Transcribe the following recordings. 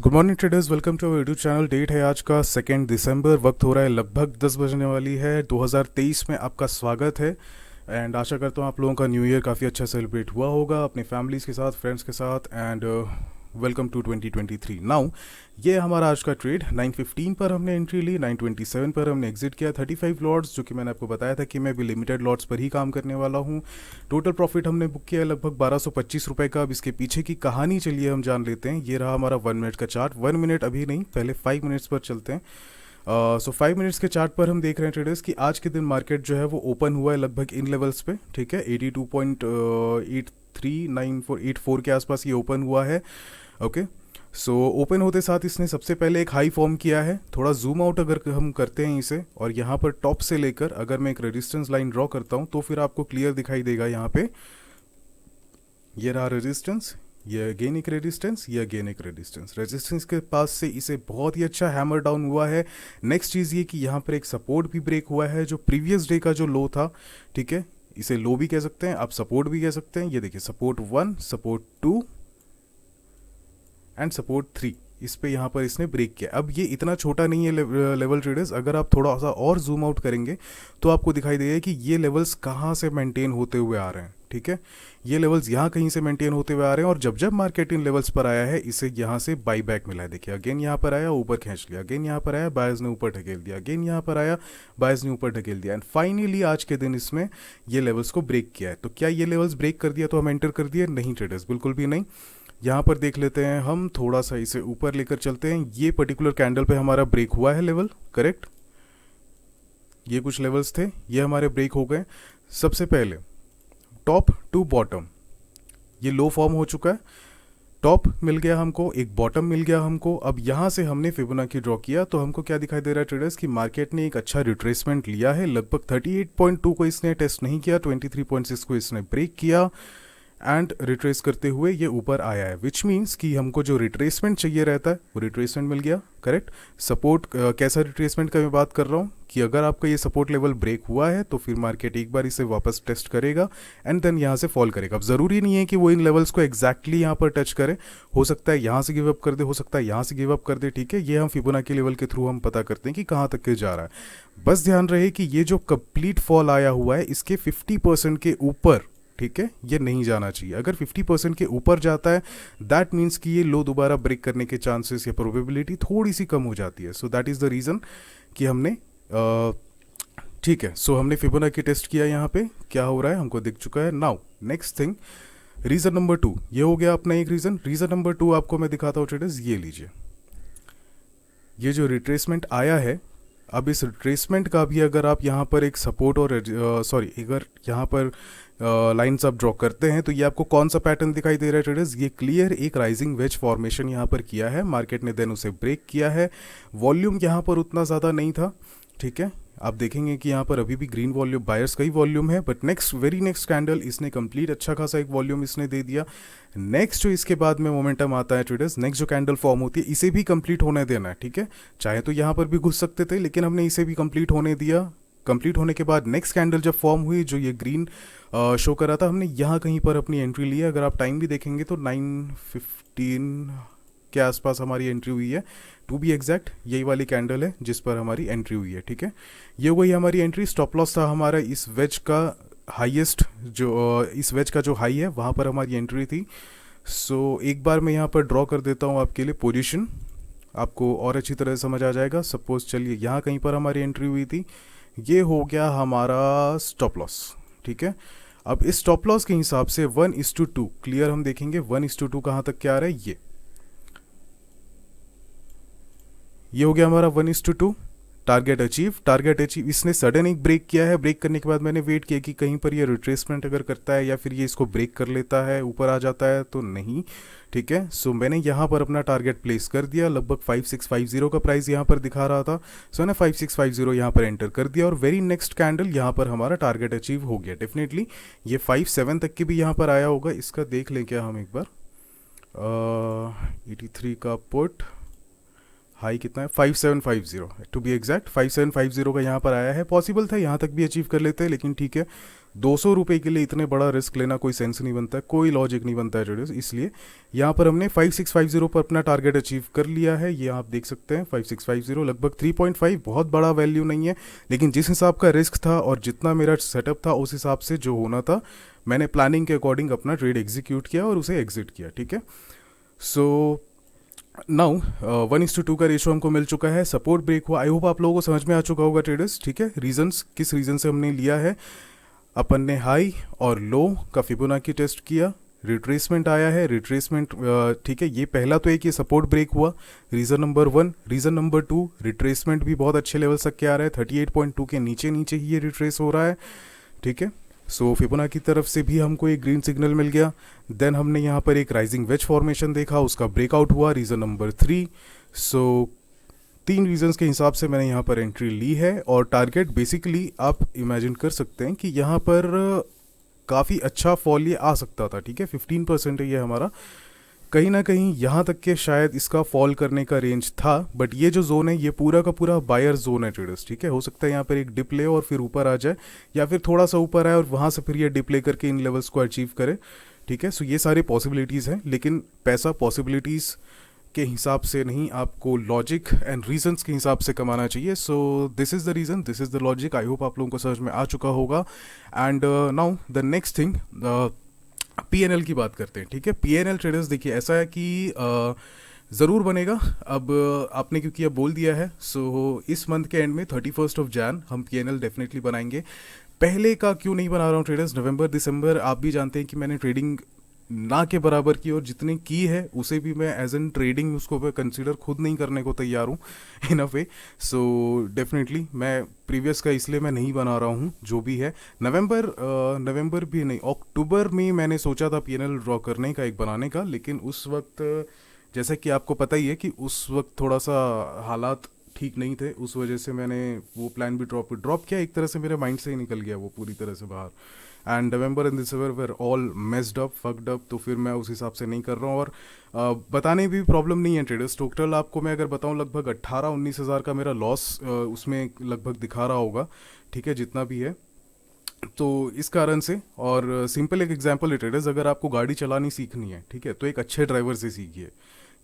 Good morning traders, welcome to our YouTube channel. Date है आज का 2 दिसंबर, वक्त हो रहा है लगभग 10 बजने वाली है। 2023 में आपका स्वागत है एंड आशा करता हूँ आप लोगों का न्यू ईयर काफ़ी अच्छा सेलिब्रेट हुआ होगा अपने फैमिलीज़ के साथ, फ्रेंड्स के साथ। And welcome to 2023। नाउ ये हमारा आज का ट्रेड 9:15 पर हमने एंट्री ली, 9:27 पर हमने एग्जिट किया। 35 लॉट्स, जो कि मैंने आपको बताया था कि मैं भी लिमिटेड लॉट्स पर ही काम करने वाला हूँ। टोटल प्रॉफिट हमने बुक किया है लगभग 1225 रुपये का। अब इसके पीछे की कहानी चलिए हम जान लेते हैं। ये रहा हमारा 1 मिनट का चार्ट। 1 मिनट अभी नहीं, पहले 5 मिनट्स पर चलते हैं। सो 5 मिनट्स के चार्ट पर हम देख रहे हैं ट्रेडर्स कि आज के दिन मार्केट जो है वो ओपन हुआ है लगभग इन लेवल्स पे, ठीक है। 82.839484 के आसपास ये ओपन हुआ है। ओके, सो ओपन होते साथ इसने सबसे पहले एक हाई फॉर्म किया है। थोड़ा जूम आउट अगर हम करते हैं इसे, और यहाँ पर टॉप से लेकर अगर मैं एक रेजिस्टेंस लाइन ड्रॉ करता हूँ तो फिर आपको क्लियर दिखाई देगा। यहाँ पे ये रहा रेजिस्टेंस, ये अगेन एक रेजिस्टेंस, ये अगेन एक रेजिस्टेंस। रेजिस्टेंस के पास से इसे बहुत ही अच्छा हैमर डाउन हुआ है। नेक्स्ट चीज़ ये कि यहाँ पर एक सपोर्ट भी ब्रेक हुआ है, जो प्रीवियस डे का जो लो था, ठीक है। इसे लो भी कह सकते हैं आप, सपोर्ट भी कह सकते हैं। ये देखिए, सपोर्ट 1, सपोर्ट 2 एंड सपोर्ट 3, इस पे यहाँ पर इसने ब्रेक किया। अब ये इतना छोटा नहीं है लेवल ट्रेडर्स, अगर आप थोड़ा सा और जूम आउट करेंगे तो आपको दिखाई देगा कि ये लेवल्स कहाँ से मेंटेन होते हुए आ रहे हैं, ठीक है। ये लेवल्स यहाँ कहीं से मेंटेन होते हुए आ रहे हैं, और जब जब मार्केट इन लेवल्स पर आया है इसे यहाँ से बाई बैक मिला है। देखिए, अगेन यहाँ पर आया, ऊपर खींच लिया, अगेन यहाँ पर आया, बायर्स ने ऊपर ढकेल दिया, अगेन यहाँ पर आया, बायर्स ने ऊपर ढकेल दिया, एंड फाइनली आज के दिन इसमें ये लेवल्स को ब्रेक किया है। तो क्या ये लेवल्स ब्रेक कर दिया तो हम एंटर कर दिए? नहीं ट्रेडर्स, बिल्कुल भी नहीं। यहाँ पर देख लेते हैं हम, थोड़ा सा इसे ऊपर लेकर चलते हैं। ये पर्टिकुलर कैंडल पे हमारा ब्रेक हुआ है लेवल, करेक्ट। ये कुछ लेवल्स थे, ये हमारे ब्रेक हो गए। सबसे पहले टॉप टू बॉटम ये लो फॉर्म हो चुका है। टॉप मिल गया हमको, एक बॉटम मिल गया हमको। अब यहाँ से हमने फिबोनाची ड्रॉ किया तो हमको क्या दिखाई दे रहा है ट्रेडर्स कि मार्केट ने एक अच्छा रिट्रेसमेंट लिया है। लगभग 38.2 को इसने टेस्ट नहीं किया, 23.6 को इसने ब्रेक किया एंड रिट्रेस करते हुए ये ऊपर आया है। विच मीन्स कि हमको जो रिट्रेसमेंट चाहिए रहता है वो रिट्रेसमेंट मिल गया, करेक्ट। सपोर्ट कैसा रिट्रेसमेंट का मैं बात कर रहा हूँ कि अगर आपका ये सपोर्ट लेवल ब्रेक हुआ है तो फिर मार्केट एक बार इसे वापस टेस्ट करेगा एंड देन यहाँ से फॉल करेगा। अब ज़रूरी नहीं है कि वो इन लेवल्स को एग्जैक्टली यहाँ पर टच करे, हो सकता है यहाँ से गिव अप कर दे, हो सकता है यहाँ से गिव अप कर दे, ठीक है। ये हम फिबोनाची लेवल के थ्रू हम पता करते हैं कि कहाँ तक के जा रहा है। बस ध्यान रहे कि ये जो कंप्लीट फॉल आया हुआ है इसके 50% के ऊपर, ठीक है, ये नहीं जाना चाहिए। अगर 50% के ऊपर जाता है दैट मीन्स कि ये लो दोबारा ब्रेक करने के चांसेस या प्रोबेबिलिटी थोड़ी सी कम हो जाती है। So that is the reason कि हमने ठीक है, सो हमने फिबोनाची टेस्ट किया। यहाँ पे क्या हो रहा है हमको दिख चुका है। Now next thing, reason number 2 ये हो गया अपना एक रीज़न। रीज़न नंबर 2 आपको मैं दिखाता हूँ ट्रेडर्स, ये लीजिए। ये जो रिट्रेसमेंट आया है, अब इस रिट्रेसमेंट का भी अगर आप यहाँ पर एक सपोर्ट और सॉरी अगर यहाँ पर लाइन्स आप ड्रॉ करते हैं तो ये आपको कौन सा पैटर्न दिखाई दे रहा है ट्रेडर्स? ये क्लियर एक राइजिंग वेज फॉर्मेशन यहाँ पर किया है मार्केट ने, देन उसे ब्रेक किया है। वॉल्यूम यहाँ पर उतना ज़्यादा नहीं था, ठीक है। आप देखेंगे कि यहाँ पर अभी भी ग्रीन वॉल्यूम, बायर्स का ही वॉल्यूम है, but next very next candle इसने कंप्लीट अच्छा खासा एक वॉल्यूम इसने दे दिया। नेक्स्ट जो इसके बाद में मोमेंटम आता है ट्रेडर्स, नेक्स्ट जो कैंडल फॉर्म होती है इसे भी कंप्लीट होने देना है, ठीक है। चाहे तो यहाँ पर भी घुस सकते थे लेकिन हमने इसे भी कंप्लीट होने दिया। कंप्लीट होने के बाद नेक्स्ट कैंडल जब फॉर्म हुई, जो ये ग्रीन शो कर रहा था, हमने यहाँ कहीं पर अपनी एंट्री ली है। अगर आप टाइम भी देखेंगे तो 9:15 के आसपास हमारी एंट्री हुई है, टू बी एग्जैक्ट यही वाली कैंडल है जिस पर हमारी एंट्री हुई है, ठीक है। ये वही हमारी एंट्री। स्टॉप लॉस था हमारा इस वेज का हाईएस्ट, जो इस वेज का जो हाई है वहाँ पर हमारी एंट्री थी। सो एक बार मैं यहाँ पर ड्रॉ कर देता हूँ आपके लिए पोजीशन, आपको और अच्छी तरह समझ आ जाएगा। सपोज चलिए यहाँ कहीं पर हमारी एंट्री हुई थी, ये हो गया हमारा स्टॉप लॉस, ठीक है। अब इस स्टॉप लॉस के हिसाब से 1:2 क्लियर हम देखेंगे। 1:2 कहाँ तक क्या आ रहा है, ये हो गया हमारा 1:2। Target achieve, target achieve. इसने सडन एक ब्रेक किया है। ब्रेक करने के बाद मैंने वेट किया कि कहीं पर ये रिट्रेसमेंट अगर करता है या फिर ये इसको ब्रेक कर लेता है, ऊपर आ जाता है, तो नहीं, ठीक है। सो मैंने यहाँ पर अपना टारगेट प्लेस कर दिया। लगभग 5650 का प्राइस यहाँ पर दिखा रहा था, सो मैंने 5650 यहाँ पर एंटर कर दिया और वेरी नेक्स्ट कैंडल यहाँ पर हमारा टारगेट अचीव हो गया। डेफिनेटली ये 57 तक की भी यहाँ पर आया होगा। इसका देख लें क्या हम एक बार, 83 का पुट, हाई कितना है 5750 टू बी एग्जैक्ट, 5750 का यहाँ पर आया है। पॉसिबल था यहाँ तक भी अचीव कर लेते हैं, लेकिन ठीक है, 200 रुपये के लिए इतने बड़ा रिस्क लेना कोई सेंस नहीं बनता है, कोई लॉजिक नहीं बनता है ट्रेडर्स। इसलिए यहाँ पर हमने 5650 पर अपना टारगेट अचीव कर लिया है। ये आप देख सकते हैं 5650 लगभग 3.5, बहुत बड़ा वैल्यू नहीं है, लेकिन जिस हिसाब का रिस्क था और जितना मेरा सेटअप था उस हिसाब से जो होना था, मैंने प्लानिंग के अकॉर्डिंग अपना ट्रेड एग्जीक्यूट किया और उसे एग्जिट किया। ठीक है, सो नाउ 1:2 का रेशो हमको मिल चुका है। सपोर्ट ब्रेक हुआ, आई होप आप लोगों को समझ में आ चुका होगा ट्रेडर्स। ठीक है, रीजंस किस रीजन से हमने लिया है, अपन ने हाई और लो का फिबोनाची टेस्ट किया, रिट्रेसमेंट आया है, रिट्रेसमेंट ठीक है, ये पहला तो एक ये सपोर्ट ब्रेक हुआ, reason number 1। Reason number 2, retracement भी बहुत अच्छे लेवल तक के आ रहा है, 38.2 के नीचे नीचे ही ये रिट्रेस हो रहा है। ठीक है, सो फिबोनाची की तरफ से भी हमको एक ग्रीन सिग्नल मिल गया। देन हमने यहाँ पर एक राइजिंग वेज फॉर्मेशन देखा, उसका ब्रेकआउट हुआ, रीज़न नंबर 3। सो 3 रीजंस के हिसाब से मैंने यहाँ पर एंट्री ली है। और टारगेट बेसिकली आप इमेजिन कर सकते हैं कि यहाँ पर काफ़ी अच्छा फॉल ये आ सकता था। ठीक है, 15% है ये हमारा, कहीं ना कहीं यहाँ तक के शायद इसका फॉल करने का रेंज था। बट ये जो जोन है ये पूरा का पूरा बायर जोन है ट्रेडर्स। ठीक है, हो सकता है यहाँ पर एक डिप ले और फिर ऊपर आ जाए, या फिर थोड़ा सा ऊपर आए और वहाँ से फिर ये डिप ले करके इन लेवल्स को अचीव करे। ठीक है, सो ये सारे पॉसिबिलिटीज़ हैं, लेकिन पैसा पॉसिबिलिटीज़ के हिसाब से नहीं, आपको लॉजिक एंड रीजंस के हिसाब से कमाना चाहिए। So this is the reason, this is the logic. I hope आप लोगों को समझ में आ चुका होगा। And now the next thing, PNL की बात करते हैं। ठीक है, पीएनएल ट्रेडर्स देखिए ऐसा है कि ज़रूर बनेगा। अब आपने क्योंकि अब बोल दिया है, सो इस मंथ के एंड में 31 जैन हम पीएनएल डेफिनेटली बनाएंगे। पहले का क्यों नहीं बना रहा हूँ ट्रेडर्स, नवंबर दिसंबर आप भी जानते हैं कि मैंने ट्रेडिंग ना के बराबर की, और जितनी की है उसे भी मैं एज एन ट्रेडिंग उसको मैं कंसीडर खुद नहीं करने को तैयार हूँ इन अ वे। सो डेफिनेटली मैं प्रीवियस का इसलिए मैं नहीं बना रहा हूँ जो भी है। नवंबर भी नहीं, अक्टूबर में मैंने सोचा था पीएनएल ड्रॉ करने का, एक बनाने का, लेकिन उस वक्त जैसा कि आपको पता ही है कि उस वक्त थोड़ा सा हालात ठीक नहीं थे, उस वजह से मैंने वो प्लान भी ड्रॉप किया। एक तरह से मेरे माइंड से ही निकल गया वो पूरी तरह से बाहर। And November and December were all messed up, fucked up, तो फिर मैं उस हिसाब से नहीं कर रहा हूँ। और बताने भी प्रॉब्लम नहीं है ट्रेडर्स, टोटल आपको मैं अगर बताऊँ लगभग 18-19 हज़ार का मेरा लॉस उसमें लगभग दिखा रहा होगा। ठीक है, जितना भी है, तो इस कारण से। और सिंपल एक एग्जांपल है ट्रेडर्स, अगर आपको गाड़ी चलानी सीखनी है, ठीक है, तो एक अच्छे ड्राइवर से सीखिए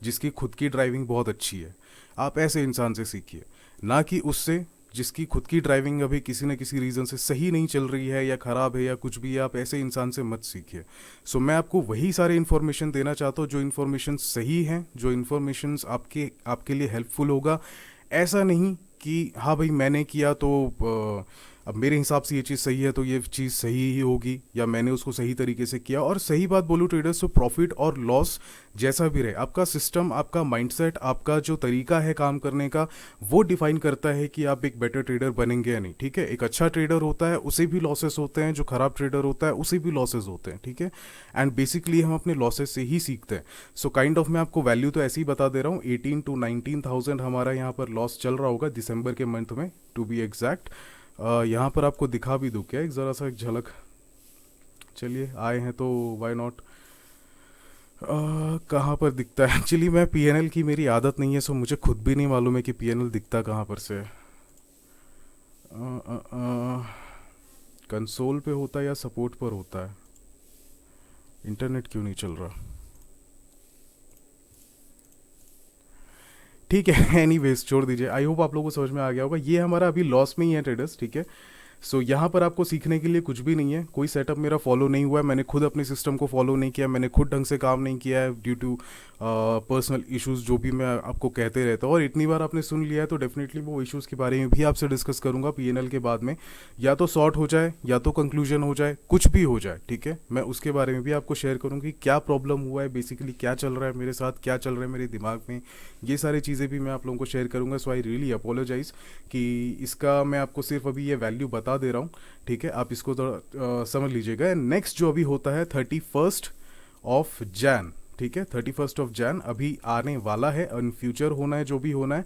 जिसकी खुद की ड्राइविंग बहुत अच्छी है। आप ऐसे इंसान से सीखिए, ना कि उससे जिसकी खुद की ड्राइविंग अभी किसी न किसी रीज़न से सही नहीं चल रही है या ख़राब है या कुछ भी है। आप ऐसे इंसान से मत सीखिए। सो मैं आपको वही सारे इन्फॉर्मेशन देना चाहता हूँ जो इन्फॉर्मेशन सही है, जो इन्फॉर्मेशन आपके लिए हेल्पफुल होगा। ऐसा नहीं कि हाँ भाई मैंने किया तो अब मेरे हिसाब से ये चीज़ सही है तो ये चीज़ सही ही होगी, या मैंने उसको सही तरीके से किया। और सही बात बोलूँ ट्रेडर्स, तो प्रॉफिट और लॉस जैसा भी रहे, आपका सिस्टम, आपका माइंडसेट, आपका जो तरीका है काम करने का, वो डिफाइन करता है कि आप एक बेटर ट्रेडर बनेंगे या नहीं। ठीक है, एक अच्छा ट्रेडर होता है उसे भी लॉसेस होते हैं, जो खराब ट्रेडर होता है उसे भी लॉसेस होते हैं। ठीक है, एंड बेसिकली हम अपने लॉसेस से ही सीखते हैं। सो काइंड ऑफ मैं आपको वैल्यू तो ऐसे ही बता दे रहा हूँ, 18 to 19,000 हमारा यहाँ पर लॉस चल रहा होगा दिसंबर के मंथ में, टू बी एग्जैक्ट। यहाँ पर आपको दिखा भी दूँ क्या, एक ज़रा सा एक झलक। चलिए आए हैं तो वाई नॉट। कहाँ पर दिखता है, एक्चुअली मैं पीएनएल की मेरी आदत नहीं है, सो मुझे खुद भी नहीं मालूम है कि पीएनएल दिखता कहाँ पर से। कंसोल पे होता है या सपोर्ट पर होता है, इंटरनेट क्यों नहीं चल रहा। ठीक है, एनीवेज छोड़ दीजिए। आई होप आप लोगों को समझ में आ गया होगा। ये हमारा अभी लॉस में ही है ट्रेडर्स। ठीक है, सो यहाँ पर आपको सीखने के लिए कुछ भी नहीं है, कोई सेटअप मेरा फॉलो नहीं हुआ है, मैंने खुद अपने सिस्टम को फॉलो नहीं किया, मैंने खुद ढंग से काम नहीं किया है ड्यू टू पर्सनल इश्यूज़, जो भी मैं आपको कहते रहता हूँ। और इतनी बार आपने सुन लिया है तो डेफिनेटली वो इश्यूज़ के बारे में भी आपसे डिस्कस करूँगा पीएनएल के बाद में, या तो सॉर्ट हो जाए या तो कंक्लूजन हो जाए, कुछ भी हो जाए। ठीक है, मैं उसके बारे में भी आपको शेयर करूँगी, क्या प्रॉब्लम हुआ है, बेसिकली क्या चल रहा है मेरे साथ, क्या चल रहा है मेरे दिमाग में, ये सारी चीज़ें भी मैं आप लोगों को शेयर करूँगा। सो आई रियली अपोलोजाइज़ कि इसका मैं आपको सिर्फ अभी ये वैल्यू बता दे रहा हूँ। ठीक है, आप इसको थोड़ा समझ लीजिएगा। नेक्स्ट जो अभी होता है 31 जैन। ठीक है, 31 जैन अभी आने वाला है, इन फ्यूचर होना है जो भी होना है।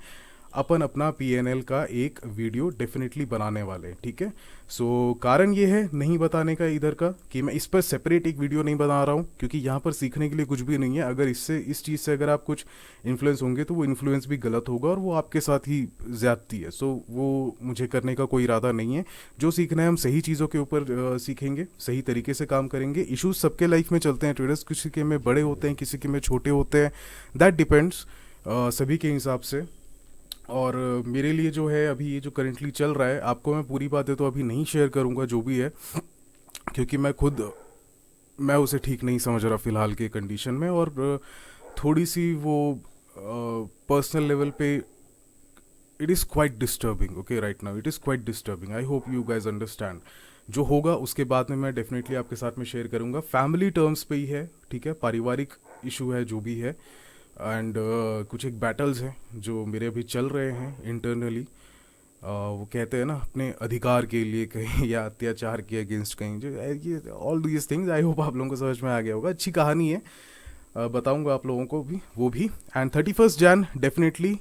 अपन अपना PNL का एक वीडियो डेफिनेटली बनाने वाले हैं, ठीक है। सो कारण ये है नहीं बताने का इधर का कि मैं इस पर सेपरेट एक वीडियो नहीं बना रहा हूँ, क्योंकि यहाँ पर सीखने के लिए कुछ भी नहीं है। अगर इस चीज़ से अगर आप कुछ इन्फ्लुएंस होंगे तो वो इन्फ्लुएंस भी गलत होगा और वो आपके साथ ही ज़्यादती है। सो वो मुझे करने का कोई इरादा नहीं है। जो सीखना है हम सही चीज़ों के ऊपर सीखेंगे, सही तरीके से काम करेंगे। इश्यूज सबके लाइफ में चलते हैं ट्रेडर्स, किसी के में बड़े होते हैं, किसी के में छोटे होते हैं, दैट डिपेंड्स सभी के हिसाब से। और मेरे लिए जो है अभी ये जो करेंटली चल रहा है, आपको मैं पूरी बातें तो अभी नहीं शेयर करूँगा जो भी है, क्योंकि मैं उसे ठीक नहीं समझ रहा फ़िलहाल के कंडीशन में। और थोड़ी सी वो पर्सनल लेवल पे it is quite disturbing, okay, right now it is quite disturbing. I hope you guys understand. जो होगा उसके बाद में मैं डेफिनेटली आपके साथ में शेयर करूँगा। फैमिली टर्म्स पे ही है, ठीक है, पारिवारिक इशू है जो भी है। एंड कुछ एक बैटल्स हैं जो मेरे अभी चल रहे हैं इंटरनली। वो कहते हैं ना, अपने अधिकार के लिए कहीं या अत्याचार के अगेंस्ट कहीं, जो ये all these things, I hope आप लोगों को समझ में आ गया होगा। अच्छी कहानी है, बताऊंगा आप लोगों को भी वो भी। And 31 Jain definitely,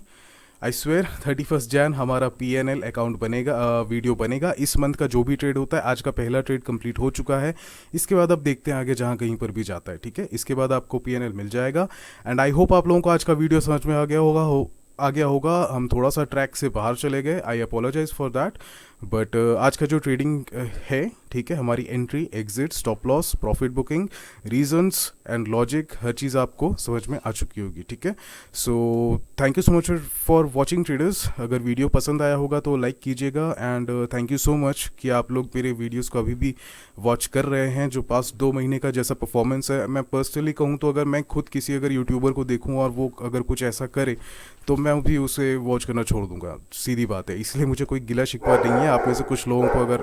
I swear 31 Jain हमारा PNL अकाउंट बनेगा, वीडियो बनेगा। इस मंथ का जो भी ट्रेड होता है, आज का पहला ट्रेड कंप्लीट हो चुका है। इसके बाद अब देखते हैं आगे जहाँ कहीं पर भी जाता है, ठीक है। इसके बाद आपको PNL मिल जाएगा। एंड आई होप आप लोगों को आज का वीडियो समझ में आ गया होगा। हम थोड़ा सा ट्रैक से बाहर चले गए, I apologise for that. But आज का जो ट्रेडिंग है, ठीक है, हमारी entry, exit, stop loss, profit booking, reasons and logic, हर चीज़ आपको समझ में आ चुकी होगी, ठीक है। So thank you so much for watching traders. अगर वीडियो पसंद आया होगा तो लाइक कीजिएगा। And thank you so much कि आप लोग मेरे वीडियोस को अभी भी वॉच कर रहे हैं। जो पास्ट 2 महीने का जैसा परफॉर्मेंस है, मैं पर्सनली कहूँ तो अगर मैं खुद किसी अगर यूट्यूबर को देखूँ और वो अगर कुछ ऐसा करे तो मैं भी उसे वॉच करना छोड़ दूंगा, सीधी बात है। इसलिए मुझे कोई गिला शिकवा नहीं है। आप में से कुछ लोगों को अगर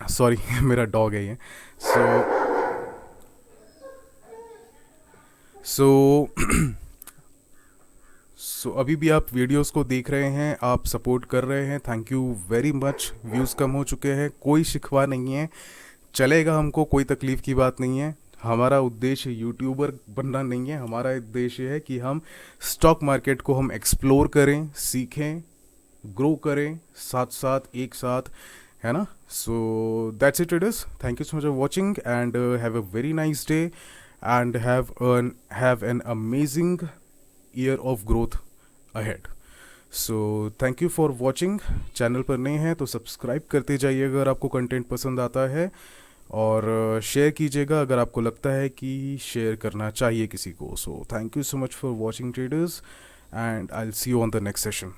सॉरी मेरा डॉग है ये। सो सो अभी भी आप वीडियोस को देख रहे हैं, आप सपोर्ट कर रहे हैं, thank you very much. Views कम हो चुके हैं, कोई शिकवा नहीं है, चलेगा, हमको कोई तकलीफ़ की बात नहीं है। हमारा उद्देश्य यूट्यूबर बनना नहीं है। हमारा उद्देश्य है कि हम स्टॉक मार्केट को हम एक्सप्लोर करें, सीखें, ग्रो करें, साथ साथ एक साथ, है ना। So that's it traders, thank you so much for watching and have a very nice day and have an amazing year of growth ahead. So thank you for watching. Channel पर नए हैं तो सब्सक्राइब करते जाइए अगर आपको content पसंद आता है, और शेयर कीजिएगा अगर आपको लगता है कि शेयर करना चाहिए किसी को। सो thank you so much for watching traders and I will see you on the next session.